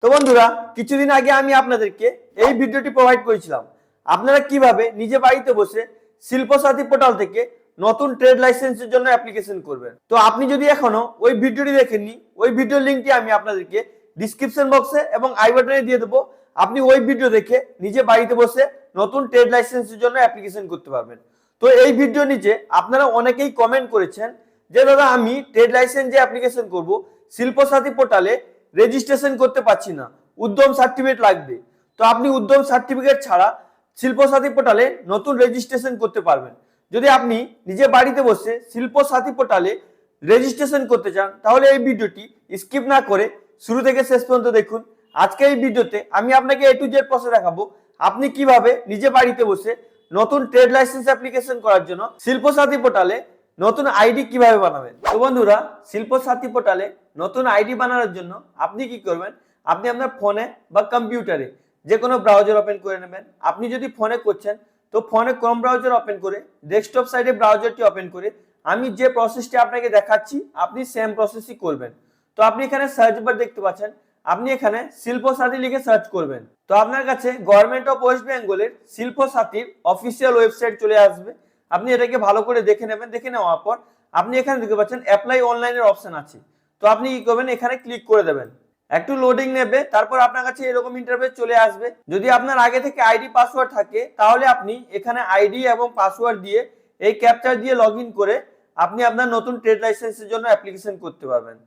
তো বন্ধুরা, কিছুদিন আগে আমি আপনাদেরকে এই ভিডিওটি প্রোভাইড করেছিলাম আপনারা কিভাবে নিজে বাড়িতে বসে শিল্পসাথী পোর্টাল থেকে নতুন ট্রেড লাইসেন্সের জন্য অ্যাপ্লিকেশন করবেন। তো আপনি যদি এখনো ওই ভিডিওটি দেখেননি, ওই ভিডিওর লিংকটি আমি আপনাদেরকে ডিসক্রিপশন বক্সে এবং আই বাটনে দিয়ে দেবো। আপনি ওই ভিডিও দেখে নিজে বাড়িতে বসে নতুন ট্রেড লাইসেন্সের জন্য অ্যাপ্লিকেশন করতে পারবেন। তো এই ভিডিও নিচে আপনারা অনেকেই কমেন্ট করেছেন যে দাদা আমি ট্রেড লাইসেন্স যে অ্যাপ্লিকেশন করব শিল্পসাথী পোর্টালে রেজিস্ট্রেশন করতে পারছি না, উদ্যম সার্টিফিকেট লাগবে। তো আপনি উদ্যম সার্টিফিকেট ছাড়া শিল্পসাথী পোর্টালে নতুন রেজিস্ট্রেশন করতে পারবেন। যদি আপনি নিজে বাড়িতে বসে শিল্পসাথী পোর্টালে রেজিস্ট্রেশন করতে চান তাহলে এই ভিডিওটি স্কিপ না করে শুরু থেকে শেষ পর্যন্ত দেখুন। আজকে এই ভিডিওতে আমি আপনাকে A to Z প্রসেস দেখাবো আপনি কিভাবে নিজে বাড়িতে বসে নতুন ট্রেড লাইসেন্স অ্যাপ্লিকেশন করার জন্য শিল্পসাথী পোর্টালে নতুন আইডি কিভাবে বানাবেন। তো বন্ধুরা, শিল্পসাথী পোর্টালে নতুন আইডি বানানোর জন্য আপনি কি করবেন, আপনি আপনার ফোনে বা কম্পিউটারে যে কোনো ব্রাউজার ওপেন করে নেবেন। আপনি যদি ফোনে করছেন তো ফোনে ক্রোম ব্রাউজার ওপেন করে ডেস্কটপ সাইডে ব্রাউজারটি ওপেন করে আমি যে প্রসেসটি আপনাকে দেখাচ্ছি আপনি সেম প্রসেসই করবেন। তো আপনি এখানে সার্চ বার দেখতে পাচ্ছেন, আপনি এখানে শিল্পসাথী লিখে সার্চ করবেন। তো আপনার কাছে গভর্নমেন্ট অফ ওয়েস্ট বেঙ্গলের শিল্পসাথীর অফিসিয়াল ওয়েবসাইট চলে আসবে। আপনি এটাকে ভালো করে দেখে নেবেন। দেখে নেওয়ার পর আপনি এখানে দেখতে পাচ্ছেন অ্যাপ্লাই অনলাইনের অপশন আছে। তো আপনি কি করবেন, এখানে ক্লিক করে দেবেন। একটু লোডিং নেবে, তারপর আপনার কাছে এরকম ইন্টারফেস চলে আসবে। যদি আপনার আগে থেকে আইডি পাসওয়ার্ড থাকে তাহলে আপনি এখানে আইডি এবং পাসওয়ার্ড দিয়ে এই ক্যাপচার দিয়ে লগইন করে আপনি আপনার নতুন ট্রেড লাইসেন্সের জন্য অ্যাপ্লিকেশন করতে পারবেন।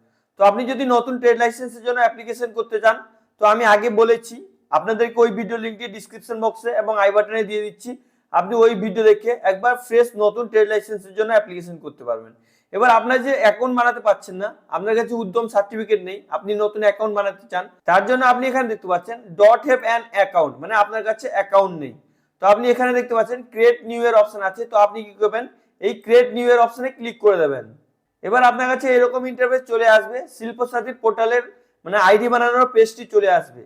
তো আপনি যদি নতুন ট্রেড লাইসেন্সের জন্য অ্যাপ্লিকেশন করতে চান তো আমি আগে বলেছি আপনাদেরকে ওই ভিডিও লিংকটি ডিসক্রিপশন বক্সে এবং আই বাটনে দিয়ে দিচ্ছি। আপনি ওই ভিডিও দেখে একবার ফ্রেশ নতুন ট্রেড লাইসেন্সের জন্য অ্যাপ্লিকেশন করতে পারবেন। এবার আপনার যে অ্যাকাউন্ট বানাতে পারছেন না, আপনার কাছে উদ্যম সার্টিফিকেট নেই, আপনি নতুন অ্যাকাউন্ট বানাতে চান, তার জন্য আপনি এখানে দেখতে পাচ্ছেন ডট হ্যাভ অ্যান অ্যাকাউন্ট, মানে আপনার কাছে অ্যাকাউন্ট নেই। তো আপনি এখানে দেখতে পাচ্ছেন ক্রিয়েট নিউ ইয়ার অপশন আছে। তো আপনি কি করবেন, এই ক্রিয়েট নিউ ইয়ার অপশনে ক্লিক করে দেবেন। এবার আপনার কাছে এরকম ইন্টারফেস চলে আসবে, শিল্পসাথীর পোর্টালের মানে আইডি বানানোর পেজটি চলে আসবে।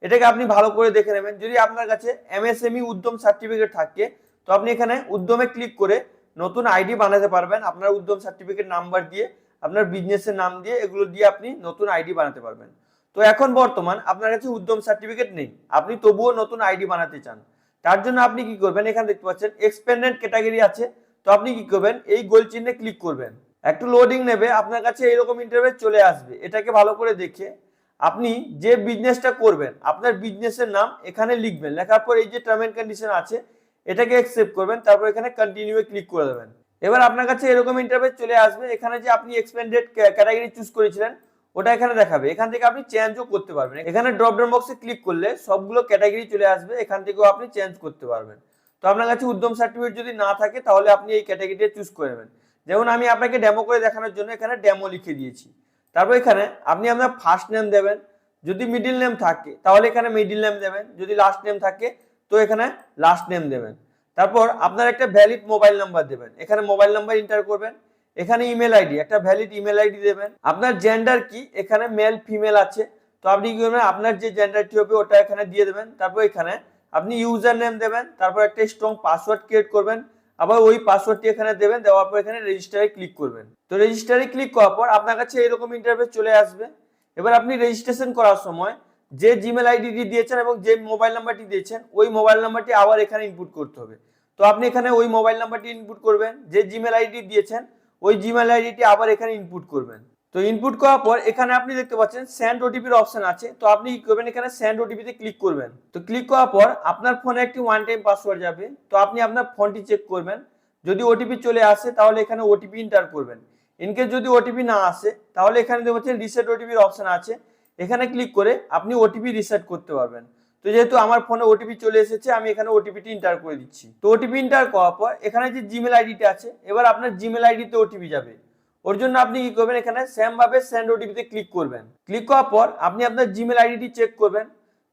এটাকে আপনি ভালো করে দেখে নেবেন। যদি আপনার কাছে MSME উদ্যম সার্টিফিকেট থাকে তো আপনি এখানে উদ্যমে ক্লিক করে নতুন আইডি বানাতে পারবেন। আপনার উদ্যম সার্টিফিকেট নাম্বার দিয়ে, আপনার বিজনেসের নাম দিয়ে, এগুলো দিয়ে আপনি নতুন আইডি বানাতে পারবেন। তো এখন বর্তমান আপনার কাছে উদ্যম সার্টিফিকেট নেই, আপনি তবুও নতুন আইডি বানাতে চান, তার জন্য আপনি কি করবেন, এখানে দেখতে পাচ্ছেন এক্সপেন্ডেন্ট ক্যাটাগরি আছে। তো আপনি কি করবেন, এই গোল চিহ্নে ক্লিক করবেন। একটু লোডিং নেবে, আপনার কাছে এরকম ইন্টারফেস চলে আসবে। এটাকে ভালো করে দেখে আপনি যে বিজনেসটা করবেন আপনার বিজনেসের নাম এখানে লিখবেন। লেখার পর এই যে টার্ম এন্ড কন্ডিশন আছে এটাকে অ্যাকসেপ্ট করবেন, তারপর এখানে কন্টিনিউ ক্লিক করে দেবেন। এবার আপনার কাছে এরকম ইন্টারফেস চলে আসবে। এখানে যে আপনি এক্সপেন্ডেড ক্যাটাগরি চুজ করেছিলেন ওটা এখানে দেখাবে। এখান থেকে আপনি চেঞ্জও করতে পারবেন। এখানে ড্রপ ডাউন বক্সে ক্লিক করলে সবগুলো ক্যাটাগরি চলে আসবে, এখান থেকেও আপনি চেঞ্জ করতে পারবেন। তো আপনার কাছে উদ্যম সার্টিফিকেট যদি না থাকে তাহলে আপনি এই ক্যাটাগরিটা চুজ করে নেবেন। যেমন আমি আপনাকে ডেমো করে দেখানোর জন্য এখানে ডেমো লিখে দিয়েছি। তারপর এখানে আপনি আপনার ফার্স্ট নেম দেবেন, যদি মিডিল নেম থাকে তাহলে এখানে মিডিল নেম দেবেন, যদি লাস্ট নেম থাকে তো এখানে লাস্ট নেম দেবেন। তারপর আপনার একটা ভ্যালিড মোবাইল নাম্বার দেবেন, এখানে মোবাইল নাম্বার এন্টার করবেন। এখানে ইমেল আইডি, একটা ভ্যালিড ইমেল আইডি দেবেন। আপনার জেন্ডার কি, এখানে মেল ফিমেল আছে। তো আপনি কি করবেন, আপনার যে জেন্ডারটি হবে ওটা এখানে দিয়ে দেবেন। তারপর এখানে আপনি ইউজার নেম দেবেন, তারপর একটা স্ট্রং পাসওয়ার্ড ক্রিয়েট করবেন, আবার ওই পাসওয়ার্ডটি এখানে দেবেন। দেওয়ার পর এখানে রেজিস্টারে ক্লিক করবেন। তো রেজিস্টারে ক্লিক করার পর আপনার কাছে এরকম ইন্টারফেস চলে আসবে। এবার আপনি রেজিস্ট্রেশন করার সময় যে জিমেল আইডিটি দিয়েছেন এবং যে মোবাইল নাম্বারটি দিয়েছেন ওই মোবাইল নাম্বারটি আবার এখানে ইনপুট করতে হবে। তো আপনি এখানে ওই মোবাইল নাম্বারটি ইনপুট করবেন, যে জিমেল আইডি দিয়েছেন ওই জিমেল আইডিটি আবার এখানে ইনপুট করবেন। তো ইনপুট করার পর এখানে আপনি দেখতে পাচ্ছেন সেন্ড ওটিপির অপশন আছে। তো আপনি কি করবেন, এখানে সেন্ড ওটিপিতে ক্লিক করবেন। তো ক্লিক করার পর আপনার ফোনে একটি ওয়ান টাইম পাসওয়ার্ড যাবে। তো আপনি আপনার ফোনটি চেক করবেন, যদি ওটিপি চলে আসে তাহলে এখানে ওটিপি এন্টার করবেন। ইনকেস যদি ওটিপি না আসে তাহলে এখানে দেখতে পাচ্ছেন রিসেট ওটিপির অপশন আছে, এখানে ক্লিক করে আপনি ওটিপি রিসেট করতে পারবেন। তো যেহেতু আমার ফোনে ওটিপি চলে এসেছে আমি এখানে ওটিপিটি এন্টার করে দিচ্ছি। তো ওটিপি এন্টার করার পর এখানে যে জিমেল আইডিটা আছে এবার আপনার জিমেল আইডিতে ওটিপি যাবে। ওর জন্য আপনি কি করবেন, এখানে সেম ভাবে সেন্ড ওটিপিতে ক্লিক করবেন। ক্লিক করার পর আপনি আপনার জিমেল আইডিটি চেক করবেন,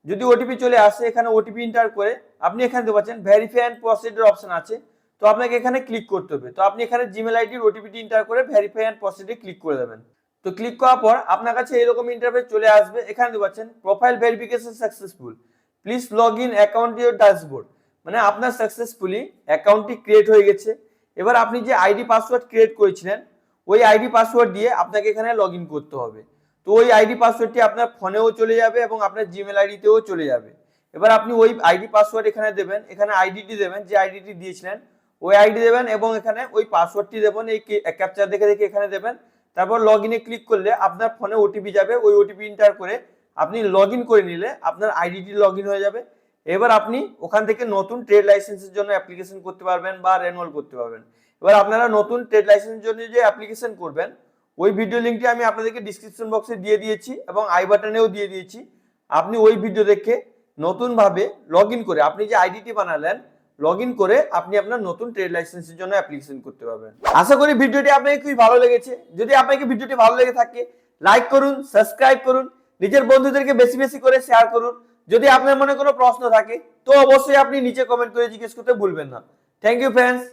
যদি ওটিপি চলে আসে এখানে ওটিপি এন্টার করে আপনি এখানে দেখতে পাচ্ছেন ভেরিফাই এন্ড প্রসিডের অপশন আছে। তো আপনাকে এখানে ক্লিক করতে হবে। তো আপনি এখানে জিমেল আইডির ওটিপিটি এন্টার করে ভেরিফাই এন্ড প্রসিডে ক্লিক করে দেবেন। তো ক্লিক করার পর আপনার কাছে এরকম ইন্টারফেস চলে আসবে। এখানে দেখতে পাচ্ছেন profile verification successful, please log in account your dashboard, মানে আপনার সাকসেসফুলি অ্যাকাউন্টটি ক্রিয়েট হয়ে গেছে। এবার আপনি যে আইডি পাসওয়ার্ড ক্রিয়েট করেছিলেন ওই আইডি পাসওয়ার্ড দিয়ে আপনাকে এখানে লগ ইন করতে হবে। তো ওই আইডি পাসওয়ার্ডটি আপনার ফোনেও চলে যাবে এবং আপনার জিমেল আইডিতেও চলে যাবে। এবার আপনি ওই আইডি পাসওয়ার্ড এখানে দেবেন, এখানে আইডিটি দেবেন, যে আইডিটি দিয়েছিলেন ওই আইডি দেবেন এবং এখানে ওই পাসওয়ার্ডটি দেবেন, এই ক্যাপচার দেখে দেখে এখানে দেবেন। তারপর লগ ইনে ক্লিক করলে আপনার ফোনে ওটিপি যাবে, ওই ওটিপি এন্টার করে আপনি লগ ইন করে নিলে আপনার আইডিটি লগ ইন হয়ে যাবে। এবার আপনি ওখান থেকে নতুন ট্রেড লাইসেন্সের জন্য অ্যাপ্লিকেশন করতে পারবেন বা রেনুয়াল করতে পারবেন। এবার আপনারা নতুন ট্রেড লাইসেন্সের জন্য যে অ্যাপ্লিকেশন করবেন ওই ভিডিও লিঙ্কটি আমি আপনাদেরকে ডিসক্রিপশন বক্সে দিয়ে দিয়েছি এবং আই বাটনেও দিয়ে দিয়েছি। আপনি ওই ভিডিও দেখে নতুনভাবে লগ ইন করে আপনি যে আইডিটি বানালেন লগ ইন করে আপনি আপনার নতুন ট্রেড লাইসেন্সের জন্য অ্যাপ্লিকেশন করতে পারবেন। আশা করি ভিডিওটি আপনাকে খুবই ভালো লেগেছে। যদি আপনাকে ভিডিওটি ভালো লেগে থাকে লাইক করুন, সাবস্ক্রাইব করুন, নিজের বন্ধুদেরকে বেশি বেশি করে শেয়ার করুন। যদি আপনার মনে কোনো প্রশ্ন থাকে তো অবশ্যই আপনি নিচে কমেন্ট করে জিজ্ঞেস করতে ভুলবেন না। Thank you friends.